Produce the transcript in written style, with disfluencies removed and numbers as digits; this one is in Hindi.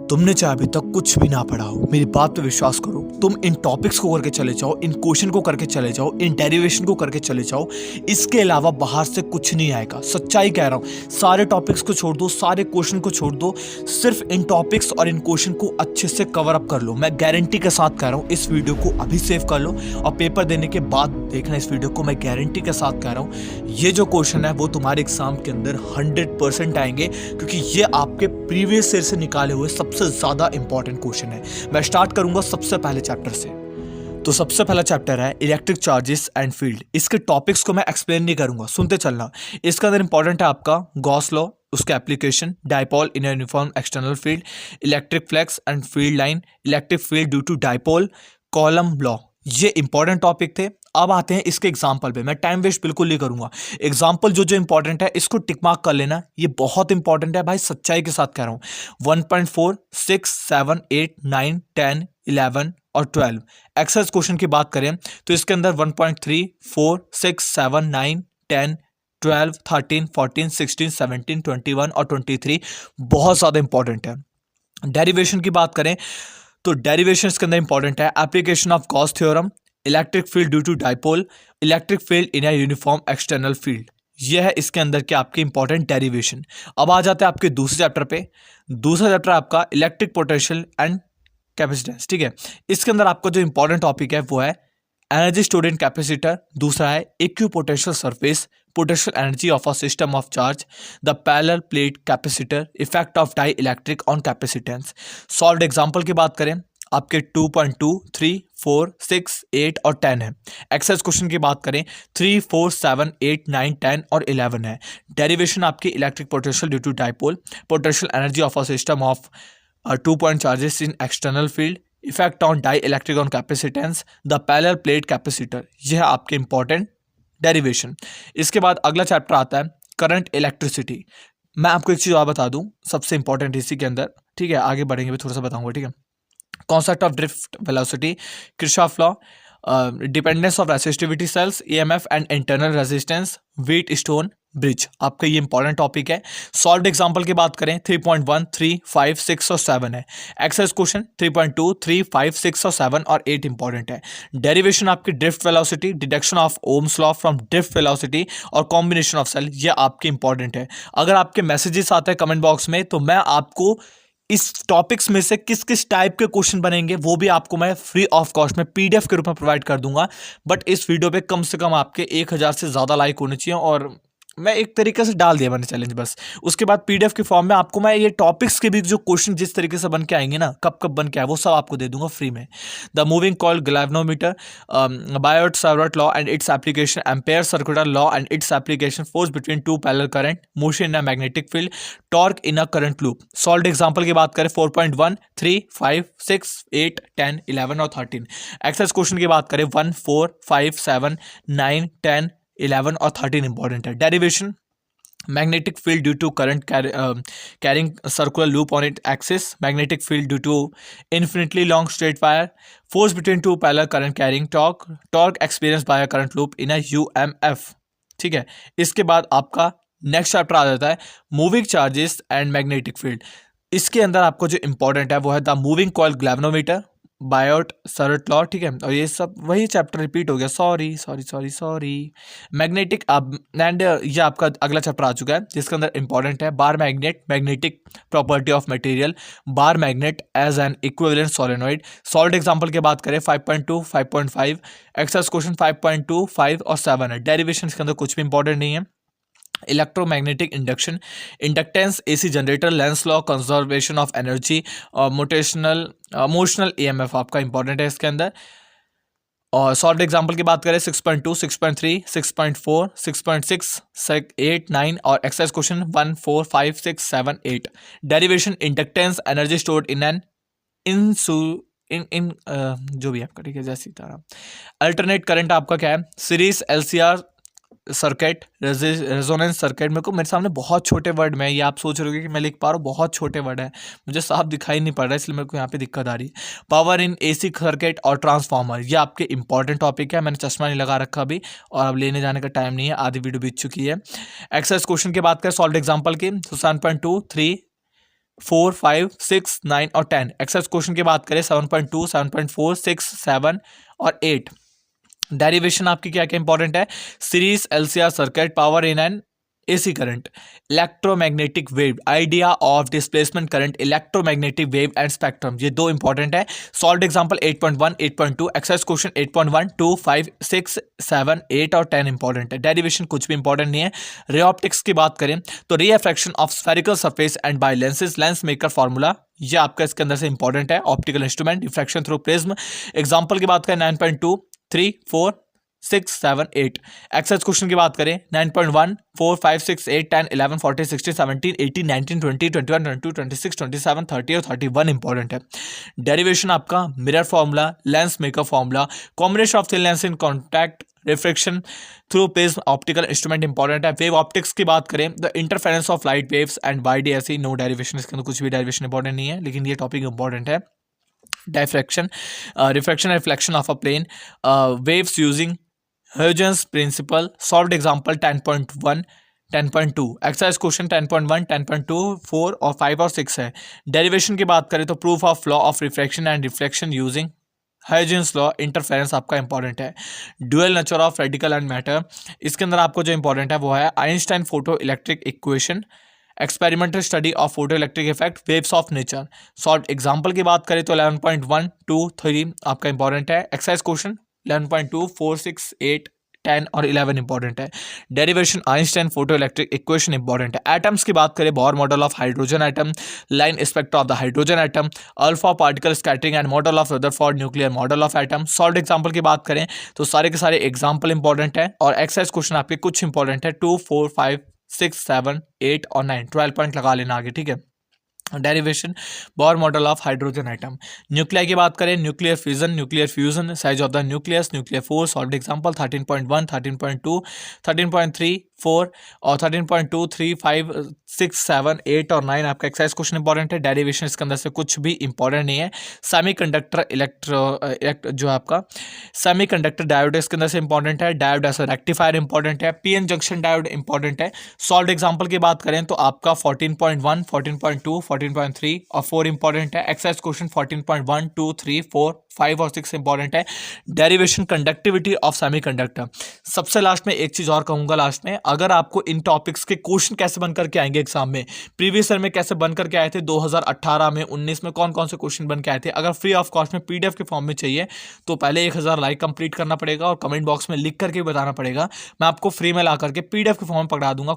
तुमने चाहे अभी तक कुछ भी ना पढ़ा हो, मेरी बात पे विश्वास करो। तुम इन टॉपिक्स को करके चले जाओ, इन क्वेश्चन को करके चले जाओ, इन डेरिवेशन को करके चले जाओ। इसके अलावा बाहर से कुछ नहीं आएगा। सच्चाई कह रहा हूं। सारे टॉपिक्स को छोड़ दो, सारे क्वेश्चन को छोड़ दो, सिर्फ इन टॉपिक्स और इन क्वेश्चन को अच्छे से कवर अप कर लो। मैं गारंटी के साथ कह रहा हूं, इस वीडियो को अभी सेव कर लो और पेपर देने के बाद देखना इस वीडियो को। मैं गारंटी के साथ कह रहा हूं, ये जो क्वेश्चन है वो तुम्हारे एग्जाम के अंदर 100% आएंगे, क्योंकि ये आपके प्रीवियस ईयर से निकाले हुए सबसे ज्यादा इंपॉर्टेंट क्वेश्चन है। मैं स्टार्ट करूंगा सबसे पहले चैप्टर से। तो सबसे पहला चैप्टर है इलेक्ट्रिक चार्जेस एंड फील्ड। इसके टॉपिक्स को मैं एक्सप्लेन नहीं करूंगा, सुनते चलना। इसका अंदर इंपॉर्टेंट है आपका गॉस लॉ, उसका application, dipole in uniform external field, electric flux and field line, electric field due to dipole, Coulomb law. ये इंपॉर्टेंट टॉपिक थे। अब आते हैं इसके एग्जाम्पल पे। मैं टाइम वेस्ट बिल्कुल नहीं करूंगा। एग्जाम्पल जो जो इंपॉर्टेंट है इसको टिक मार्क कर लेना, ये बहुत इंपॉर्टेंट है भाई, सच्चाई के साथ कह रहा हूं। 1.4, 6, 7, 8, 9, 10, 11 और 12 एक्सरसाइज क्वेश्चन की बात करें तो इसके अंदर 1.3, 4, 6, 7, 9, 10, 12, 13, 14, 16, 17, 21 और 23 बहुत ज्यादा इंपॉर्टेंट है। डेरिवेशन की बात करें तो डेरिवेशन इसके अंदर इंपॉर्टेंट है। Application of Gauss theorem, electric field due to dipole, electric field in a uniform external field. यह है इसके अंदर के आपके इंपॉर्टेंट डेरिवेशन। अब आ जाते हैं आपके दूसरे चैप्टर पे। दूसरा चैप्टर आपका इलेक्ट्रिक पोटेंशियल एंड कैपेसिटेंस। ठीक है, इसके अंदर आपका जो इंपॉर्टेंट टॉपिक है वो है एनर्जी स्टोर्ड इन कैपेसिटर। दूसरा है equipotential surface, potential energy of a system of charge, the parallel plate capacitor, effect of dielectric on capacitance. Solved example की बात करें आपके 2.2, 3, 4, 6, 8 और 10 है। एक्सरसाइज क्वेश्चन की बात करें 3, 4, 7, 8, 9, 10 और 11 है। डेरिवेशन आपकी electric potential due to dipole, potential energy of a system of 2 point charges in external field, effect on dielectric on capacitance, the parallel plate capacitor. यह है आपके इंपॉर्टेंट डेरिवेशन। इसके बाद अगला चैप्टर आता है करंट इलेक्ट्रिसिटी। मैं आपको एक चीज और बता दूं, सबसे इंपॉर्टेंट इसी के अंदर। ठीक है, आगे बढ़ेंगे भी थोड़ा सा बताऊंगा। ठीक है, concept of drift velocity, Kirchhoff law, dependence of resistivity cells, EMF and internal resistance, Wheatstone bridge. आपका ये इंपॉर्टेंट टॉपिक है। सॉल्व्ड एग्जांपल की बात करें 3.1, 3, 5, 6 और 7 है। एक्सरसाइज क्वेश्चन 3.2, 3, 5, 6 और 7 और 8 इंपॉर्टेंट है। डेरिवेशन आपकी drift velocity, deduction of Ohm's law from drift velocity और कॉम्बिनेशन ऑफ सेल, ये आपके इंपॉर्टेंट है। अगर आपके मैसेजेस आते हैं कमेंट बॉक्स में तो मैं आपको इस टॉपिक्स में से किस किस टाइप के क्वेश्चन बनेंगे वो भी आपको मैं फ्री ऑफ कॉस्ट में पीडीएफ के रूप में प्रोवाइड कर दूंगा। बट इस वीडियो पे कम से कम आपके 1000 से ज्यादा लाइक होने चाहिए, और मैं एक तरीके से डाल दिया मैंने चैलेंज बस। उसके बाद पीडीएफ के फॉर्म में आपको मैं ये टॉपिक्स के भी जो क्वेश्चन जिस तरीके से बन के आएंगे ना, कब कब बन के आए, वो सब आपको दे दूंगा फ्री में। The moving coil galvanometer, Biot Savart law and its application, ampere circular law and its application, force between two parallel current, motion in a magnetic field, torque in a current loop. Solved example की बात करें 4.1, 3, 5, 6, 8, 10, 11 और 13। एक्सरसाइज क्वेश्चन की बात करें 1, 4, 5, 7, 9, 10, 11 और 13 इंपॉर्टेंट है। Derivation magnetic field due to current carrying circular loop on its axis, magnetic field due to infinitely long straight wire, force between two parallel current carrying torque experienced by a current loop in a UMF। ठीक है, इसके बाद आपका नेक्स्ट चैप्टर आ जाता है moving charges and magnetic field. इसके अंदर आपको जो इंपॉर्टेंट है वो है the moving coil galvanometer, Biot Savart law. ठीक है, और ये सब वही चैप्टर रिपीट हो गया, सॉरी। मैग्नेटिक एंड ये आपका अगला चैप्टर आ चुका है जिसके अंदर इंपॉर्टेंट है bar magnet, magnetic property of material, bar magnet as an equivalent solenoid. Solved example की बात करें 5.2, 5.5। एक्सरसाइज क्वेश्चन 5.2, 5 और 7 है। डेरिवेशन इसके अंदर कुछ भी इंपॉर्टेंट नहीं है। Electromagnetic induction, inductance, AC generator, Lenz law, conservation of energy, motional EMF आपका इंपॉर्टेंट है इसके अंदर। और सॉल्व्ड एग्जांपल की बात करें 6.2, 6.3, 6.4, 6.6, 8, 9 और exercise question 1, 4, 5, 6, 7, 8। Derivation inductance, energy stored in an in जो भी आपका, ठीक है, जैसी तरह। अल्टरनेट करंट आपका क्या है, series LCR circuit, resonance circuit. मेरे सामने बहुत छोटे वर्ड में, ये आप सोच रहे हो कि मैं लिख पा रहा हूँ, बहुत छोटे वर्ड है, मुझे साफ दिखाई नहीं पड़ रहा है, इसलिए मेरे को यहाँ पे दिक्कत आ रही है। पावर इन एसी सर्किट और ट्रांसफार्मर, ये आपके इंपॉर्टेंट टॉपिक है। मैंने चश्मा नहीं लगा रखा अभी, और अब लेने जाने का टाइम नहीं है, आधी वीडियो बीत चुकी है। एक्सरसाइज क्वेश्चन की बात करें सॉल्व्ड एग्जाम्पल की, 7.2, 3, 4, 5, 6, 9 और 10। एक्सरसाइज क्वेश्चन की बात करें 7.2, 7.4, 6, 7 और 8। डेरिवेशन आपकी क्या क्या इंपॉर्टेंट है? Series LCR circuit, power in an AC current, electromagnetic wave, idea of displacement current, electromagnetic wave and spectrum, ये दो इंपॉर्टेंट है। सॉल्व एग्जांपल 8.1, 8.2, एक्सरसाइज क्वेश्चन 8.1, 2, 5, 6, 7, 8 और 10 इंपॉर्टेंट है। डेरिवेशन कुछ भी इंपॉर्टेंट नहीं है। रे ऑप्टिक्स की बात करें तो refraction of spherical surface and by lenses, lens maker formula, ये आपका इसके अंदर से इंपॉर्टेंट है। Optical instrument, refraction through prism. Example की बात करें 9.2, 3, 4, 6, 7, 8। एक्सरसाइज क्वेश्चन की बात करें 9.1, 4, 5, 6, 8, 10, 11, 14, 16, 17, 18, 19, 20, 21, 22, 26, 27, 30 और 31 इंपॉर्टेंट है। डेरिवेशन आपका mirror formula, lens maker formula, combination of thin lens in contact, refraction through prism, optical instrument important है। वेव ऑप्टिक्स की बात करें the interference of light waves and YDSE, no derivation, इसके अंदर कुछ भी डेरिवेशन इंपॉर्टेंट नहीं है, लेकिन ये टॉपिक इंपॉर्टेंट है। Diffraction, refraction and reflection of a plane, waves using Huygens principle, solved example 10.1, 10.2। Exercise question 10.1, 10.2, 4 और 5 और 6 है। डेरिवेशन की बात करें तो proof of law of refraction and reflection using Huygens law, interference आपका इंपॉर्टेंट है। Dual nature of radical and matter, इसके अंदर आपको जो इंपॉर्टेंट है वो है Einstein photo electric equation, experimental study of photo electric effect, waves of nature. Solve example की बात करें तो 11.1, 2, 3 आपका इंपॉर्टेंट है। एक्सरसाइज क्वेश्चन 11.2, 4, 6, 8, 10 और 11 इंपॉर्टेंट है। Derivation Einstein photo electric equation important है। एटम्स की बात करें Bohr model of hydrogen atom, line spectra of the hydrogen atom, alpha particle scattering and model of Rutherford nuclear model of atom. Solve example की बात करें तो सारे के सारे एग्जांपल इंपॉर्टेंट है और एक्सरसाइज क्वेश्चन आपके कुछ इंपॉर्टेंट है 2, 4, 5, 6, 7, 8 और 9, 12 पॉइंट लगा लेना आगे, ठीक है। Derivation Bohr model of hydrogen atom. Nuclear की बात करें nuclear fusion, nuclear fusion, size of the nucleus, nuclear force. Solve example 13.1, 13.2, 13.3, 4 और 13.2, 3, 5, 6, 7, 8 और 9 आपका एक्सरसाइज क्वेश्चन इंपॉर्टेंट है। डेरिवेशन इसके अंदर से कुछ भी इंपॉर्टेंट नहीं है। सेमीकंडक्टर जो आपका सेमीकंडक्टर डायोड इसके अंदर से इंपॉर्टेंट है। डायोड एज रेक्टिफायर इंपॉर्टेंट है। पीएन जंक्शन डायोड इंपॉर्टेंट है। सॉल्व एग्जांपल की बात करें तो आपका 14.1, 14.2, 14.3 और 4 इंपॉर्टेंट है। एक्सरसाइज क्वेश्चन 14.1, 2, 3, 4, 5 और 6 इंपॉर्टेंट है। Derivation conductivity of semiconductor. सबसे लास्ट में एक चीज और कहूंगा लास्ट में, अगर आपको इन टॉपिक्स के क्वेश्चन कैसे बन करके आएंगे एग्जाम में, प्रीवियस ईयर में कैसे बन करके आए थे, 2018 में, 19 में कौन कौन से क्वेश्चन बन के आए थे, अगर फ्री ऑफ कॉस्ट में पीडीएफ के फॉर्म में चाहिए तो पहले 1000 लाइक कंप्लीट करना पड़ेगा और कमेंट बॉक्स में लिख करके बताना पड़ेगा। मैं आपको फ्री में ला करके पीडीएफ के फॉर्म में पकड़ा दूंगा।